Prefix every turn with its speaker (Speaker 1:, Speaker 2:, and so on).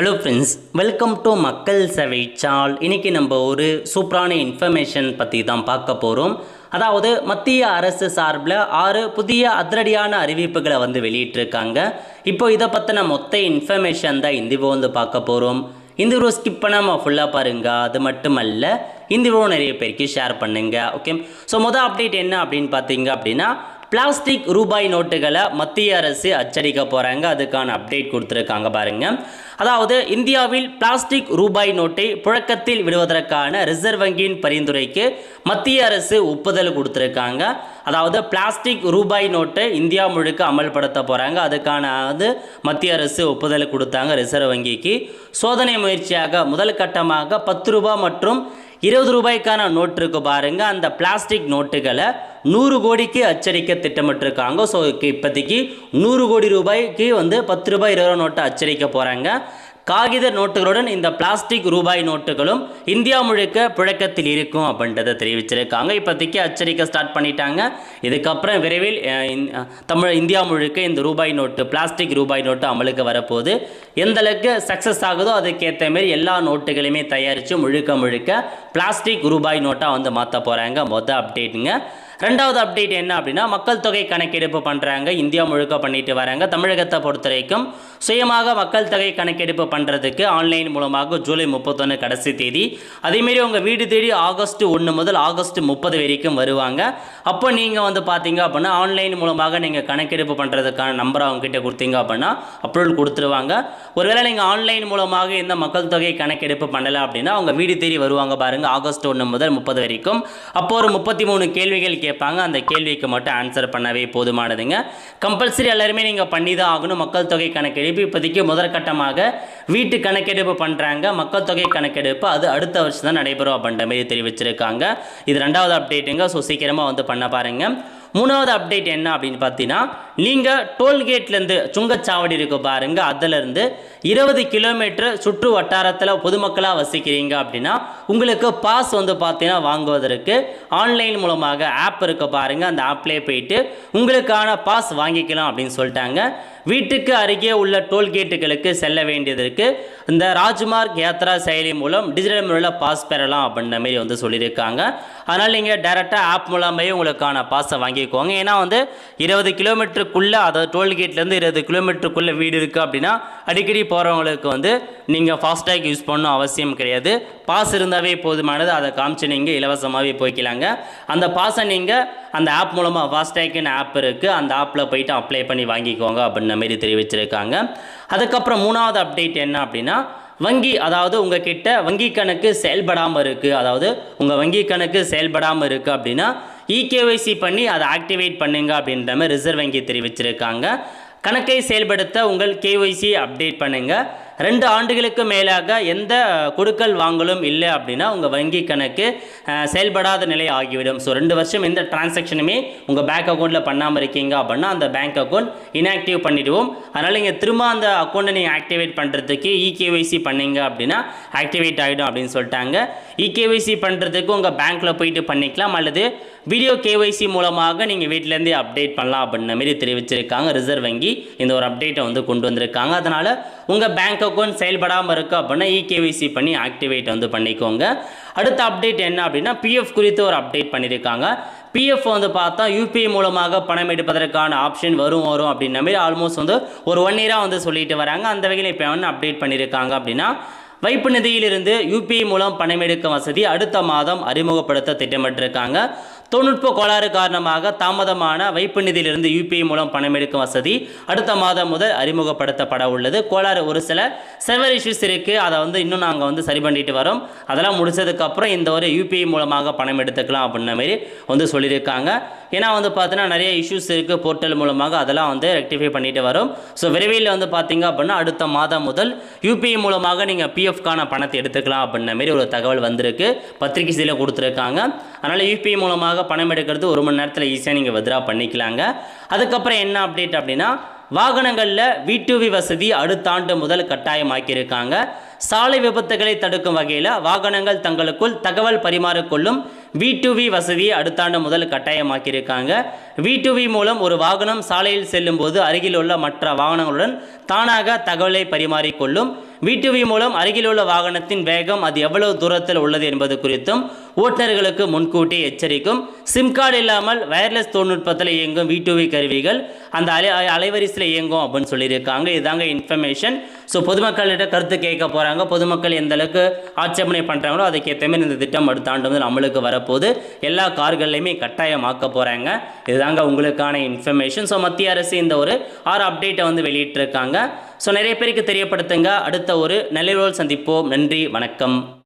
Speaker 1: Hello friends, welcome to மக்கள் சேவை சால். இன்றைக்கி நம்ம ஒரு சூப்பரான இன்ஃபர்மேஷன் பற்றி தான் பார்க்க போகிறோம். அதாவது மத்திய அரசு சார்பில் 6 புதிய அதிரடியான அறிவிப்புகளை வெளியிட்டிருக்காங்க. இப்போ இதை பற்றின மொத்த இன்ஃபர்மேஷன் தான் இந்த வீடியோ பார்க்க போகிறோம். இந்த வீடியோ ஸ்கிப் பண்ணாமல் ஃபுல்லாக பாருங்கள். அது மட்டுமல்ல, இந்த வீடியோ நிறைய பேருக்கு ஷேர் பண்ணுங்கள். ஓகே, ஸோ மொதல் அப்டேட் என்ன அப்படின்னு பார்த்தீங்க அப்படின்னா, பிளாஸ்டிக் ரூபாய் நோட்டுகளை மத்திய அரசு அச்சடிக்க போகிறாங்க. அதுக்கான அப்டேட் கொடுத்துருக்காங்க பாருங்கள். அதாவது இந்தியாவில் பிளாஸ்டிக் ரூபாய் நோட்டை புழக்கத்தில் விடுவதற்கான ரிசர்வ் வங்கியின் பரிந்துரைக்கு மத்திய அரசு ஒப்புதல் கொடுத்துருக்காங்க. அதாவது பிளாஸ்டிக் ரூபாய் நோட்டை இந்தியா முழுக்க அமல்படுத்த போகிறாங்க. அதுக்கான மத்திய அரசு ஒப்புதல் கொடுத்தாங்க ரிசர்வ் வங்கிக்கு. சோதனை முயற்சியாக முதல் கட்டமாக 10 ரூபாய் மற்றும் 20 ரூபாய்க்கான நோட்டு இருக்கு பாருங்க. அந்த பிளாஸ்டிக் நோட்டுகளை 100 கோடிக்கு அச்சடிக்க திட்டமிட்டிருக்காங்க. ஸோ இப்போதைக்கு 100 கோடி ரூபாய்க்கு 10 ரூபாய் 20 நோட்டை அச்சடிக்க போகிறாங்க. காகித நோட்டுகளுடன் இந்த பிளாஸ்டிக் ரூபாய் நோட்டுகளும் இந்தியா முழுக்க புழக்கத்தில் இருக்கும் அப்படின்றத தெரிவிச்சிருக்காங்க. இப்போதைக்கு அச்சடிக்க ஸ்டார்ட் பண்ணிட்டாங்க. இதுக்கப்புறம் விரைவில் இந்தியா முழுக்க இந்த ரூபாய் நோட்டு, பிளாஸ்டிக் ரூபாய் நோட்டு அமலுக்கு வரப்போகுது. எந்த அளவுக்கு சக்ஸஸ் ஆகுதோ அதுக்கேற்ற மாரி எல்லா நோட்டுகளையுமே தயாரித்து முழுக்க பிளாஸ்டிக் ரூபாய் நோட்டாக மாற்ற போகிறாங்க. மொதல் அப்டேட்டுங்க. ரெண்டாவது அப்டேட் என்ன அப்படின்னா, மக்கள் தொகை கணக்கெடுப்பு பண்ணுறாங்க. இந்தியா முழுக்க பண்ணிட்டு வராங்க. தமிழகத்தை பொறுத்த வரைக்கும் சுயமாக மக்கள் தொகை கணக்கெடுப்பு பண்ணுறதுக்கு ஆன்லைன் மூலமாக ஜூலை 31 கடைசி தேதி. அதேமாரி உங்கள் வீடு தேடி ஆகஸ்ட் 1 முதல் ஆகஸ்ட் 30 வரைக்கும் வருவாங்க. அப்போ நீங்கள் பார்த்தீங்க அப்படின்னா ஆன்லைன் மூலமாக நீங்கள் கணக்கெடுப்பு பண்ணுறதுக்கான நம்பரை அவங்ககிட்ட கொடுத்தீங்க அப்படின்னா அப்ரூவல் கொடுத்துருவாங்க. ஒருவேளை நீங்கள் ஆன்லைன் மூலமாக இந்த மக்கள் தொகை கணக்கெடுப்பு பண்ணலை அப்படின்னா அவங்க வீடு தேடி வருவாங்க பாருங்கள், ஆகஸ்ட் 1 முதல் 30 வரைக்கும். அப்போ ஒரு 33 கேள்விகள் கேட்பாங்க. அந்த கேள்விக்கு மட்டும் ஆன்சர் பண்ணவே போதுமானதுங்க. கம்பல்சரி எல்லாருமே நீங்கள் பண்ணி தான் ஆகணும் மக்கள் தொகை கணக்கெடுப்பு. இப்போதைக்கு முதற்கட்டமாக வீட்டு கணக்கெடுப்பு பண்ணுறாங்க. மக்கள் தொகை கணக்கெடுப்பு அது அடுத்த வருஷம் தான் நடைபெறும் அப்படின்ற மாதிரி தெரிவிச்சிருக்காங்க. இது ரெண்டாவது அப்டேட்டுங்க. ஸோ சீக்கிரமாக பண்ண பாருங்கள். மூணாவது அப்டேட் என்ன அப்படின்னு பார்த்தீங்கன்னா, நீங்கள் டோல்கேட்லேருந்து சுங்கச்சாவடி இருக்கு பாருங்க, அதிலிருந்து 20 கிலோமீட்டர் சுற்று வட்டாரத்தில் பொதுமக்களாக வசிக்கிறீங்க அப்படின்னா உங்களுக்கு பாஸ் பார்த்தீங்கன்னா வாங்குவதற்கு ஆன்லைன் மூலமாக ஆப் இருக்க பாருங்கள். அந்த ஆப்லேயே போயிட்டு உங்களுக்கான பாஸ் வாங்கிக்கலாம் அப்படின்னு சொல்லிட்டாங்க. வீட்டுக்கு அருகே உள்ள டோல்கேட்டுகளுக்கு செல்ல வேண்டியதற்கு இந்த ராஜ்மார்க் யாத்ரா செயலி மூலம் டிஜிட்டல் முறையில் பாஸ் பெறலாம் அப்படின்ற மாரி சொல்லியிருக்காங்க. அதனால் நீங்கள் டைரெக்டாக ஆப் மூலமே உங்களுக்கான பாஸை வாங்கிக்கோங்க. ஏன்னா 20 கிலோமீட்டருக்குள்ளே, அதாவது டோல்கேட்லேருந்து 20 கிலோமீட்டருக்குள்ளே வீடு இருக்குது அப்படின்னா அடிக்கடி போகிறவங்களுக்கு நீங்கள் ஃபாஸ்டேக் யூஸ் பண்ணணும் அவசியம் கிடையாது. பாஸ் இருந்தாவே போதுமானது. அதை காமிச்சு நீங்கள் இலவசமாகவே போய்க்கலாங்க. அந்த பாஸை நீங்கள் அந்த ஆப் மூலமாக, ஃபாஸ்டேக்குன்னு ஆப் இருக்குது, அந்த ஆப்பில் போயிட்டு அப்ளை பண்ணி வாங்கிக்கோங்க அப்படின்ற மாரி தெரிவிச்சிருக்காங்க. அதுக்கப்புறம் மூணாவது அப்டேட் என்ன அப்படின்னா, வங்கி, அதாவது உங்கள் கிட்ட வங்கி கணக்கு செயல்படாமல் இருக்குது, அதாவது உங்கள் வங்கி கணக்கு செயல்படாமல் இருக்குது அப்படின்னா இகேஒய்சி பண்ணி அதை ஆக்டிவேட் பண்ணுங்க அப்படின்ற மாதிரி ரிசர்வ் வங்கி தெரிவிச்சிருக்காங்க. கணக்கை செயல்படுத்த உங்கள் கேஒய்சி அப்டேட் பண்ணுங்கள். 2 ஆண்டுகளுக்கு மேலாக எந்த கொடுக்கல் வாங்கலும் இல்லை அப்படின்னா உங்கள் வங்கி கணக்கு செயல்படாத நிலை ஆகிவிடும். ஸோ 2 வருஷம் எந்த டிரான்சாக்ஷனுமே உங்கள் பேங்க் அக்கௌண்ட்டில் பண்ணாமல் இருக்கீங்க அப்படின்னா அந்த பேங்க் அக்கௌண்ட் இன்ஆக்டிவ் பண்ணிவிடுவோம். அதனால் நீங்கள் திரும்ப அந்த அக்கௌண்ட்டை நீங்கள் ஆக்டிவேட் பண்ணுறதுக்கு இகேஒய்சி பண்ணிங்க அப்படின்னா ஆக்டிவேட் ஆகிடும் அப்படின்னு சொல்லிட்டாங்க. இகேஒய்சி பண்ணுறதுக்கு உங்கள் பேங்க்கில் போயிட்டு பண்ணிக்கலாம், அல்லது வீடியோ கேஒய்சி மூலமாக நீங்கள் வீட்டிலேருந்தே அப்டேட் பண்ணலாம் அப்படின்ற மாரி தெரிவிச்சிருக்காங்க. ரிசர்வ் வங்கி இந்த ஒரு அப்டேட்டை கொண்டு வந்திருக்காங்க. அதனால் உங்கள் பேங்க் அக்கௌண்ட் செயல்படாமல் இருக்குது அப்படின்னா இகேஒய்சி பண்ணி ஆக்டிவேட் பண்ணிக்கோங்க. அடுத்த அப்டேட் என்ன அப்படின்னா, பிஎஃப் குறித்து ஒரு அப்டேட் பண்ணியிருக்காங்க. பிஎஃப் பார்த்தா யூபிஐ மூலமாக பணம் எடுப்பதற்கான ஆப்ஷன் வரும் அப்படின்ற மாதிரி ஆல்மோஸ்ட் ஒரு 1 இயராக சொல்லிட்டு வராங்க. அந்த வகையில் இப்போ என்ன அப்டேட் பண்ணியிருக்காங்க அப்படின்னா, வைப்பு நிதியிலிருந்து யூபிஐ மூலம் பணம் எடுக்கும் வசதி அடுத்த மாதம் அறிமுகப்படுத்த திட்டமிட்டிருக்காங்க. தொழில்நுட்ப கோளாறு காரணமாக தாமதமான வைப்பு நிதியிலிருந்து யூபிஐ மூலம் பணம் எடுக்கும் வசதி அடுத்த மாதம் முதல் அறிமுகப்படுத்தப்பட உள்ளது. கோளாறு ஒரு சில சர்வர் இஷ்யூஸ் இருக்குது, அதை இன்னும் நாங்கள் சரி பண்ணிட்டு வரோம். அதெல்லாம் முடிச்சதுக்கப்புறம் இந்த ஒரு யூபிஐ மூலமாக பணம் எடுத்துக்கலாம் அப்படின்ற மாதிரி சொல்லியிருக்காங்க. ஏன்னா பார்த்தீங்கன்னா நிறைய இஷ்யூஸ் இருக்குது போர்ட்டல் மூலமாக, அதெல்லாம் ரெக்டிஃபை பண்ணிட்டு வரோம். ஸோ விரைவில் பார்த்தீங்க அப்படின்னா அடுத்த மாதம் முதல் யூபிஐ மூலமாக நீங்கள் பிஎஃப்கான பணத்தை எடுத்துக்கலாம் அப்படின்ற மாதிரி ஒரு தகவல் வந்திருக்கு, பத்திரிகை செய்தியில் கொடுத்துருக்காங்க. அதனால் யூபிஐ மூலமாக பணம் எடுக்கிறது 1 மணி நேரத்தில் ஈஸியாக நீங்கள் வித்ரா பண்ணிக்கலாங்க. அதுக்கப்புறம் என்ன அப்டேட் அப்படின்னா, வாகனங்களில் V2V வசதி அடுத்த ஆண்டு முதல் கட்டாயமாக்கியிருக்காங்க. சாலை விபத்துகளை தடுக்கும் வகையில் வாகனங்கள் தங்களுக்குள் தகவல் பரிமாறிக்கொள்ளும் V2V வசதியை அடுத்த ஆண்டு முதல் கட்டாயமாக்கியிருக்காங்க. V2V மூலம் ஒரு வாகனம் சாலையில் செல்லும் போது அருகில் உள்ள மற்ற வாகனங்களுடன் தானாக தகவலை பரிமாறிக்கொள்ளும். V2V மூலம் அருகில் உள்ள வாகனத்தின் வேகம் அது எவ்வளவு தூரத்தில் உள்ளது என்பது குறித்தும் ஓட்டுநர்களுக்கு முன்கூட்டி எச்சரிக்கும். சிம் கார்டு இல்லாமல் வயர்லெஸ் தொழில்நுட்பத்தில் இயங்கும் V2V கருவிகள் அந்த அலைவரிசையில் இயங்கும் அப்படின்னு சொல்லியிருக்காங்க. இதுதாங்க இன்ஃபர்மேஷன். ஸோ பொதுமக்கள்கிட்ட கருத்து கேட்க போகிறாங்க. பொதுமக்கள் எந்த அளவுக்கு ஆட்சேபனை பண்ணுறாங்களோ அதுக்கேற்ற மாதிரி இந்த திட்டம் அடுத்த ஆண்டு வந்து நம்மளுக்கு வரப்போது எல்லா கார்கள்லையுமே கட்டாயமாக்க போகிறாங்க. இதுதாங்க உங்களுக்கான இன்ஃபர்மேஷன். ஸோ மத்திய அரசு இந்த ஒரு 6 அப்டேட்டை வந்து வெளியிட்டிருக்காங்க. ஸோ நிறைய பேருக்கு தெரியப்படுத்துங்க. அடுத்த ஒரு நல்ல சந்திப்போம். நன்றி, வணக்கம்.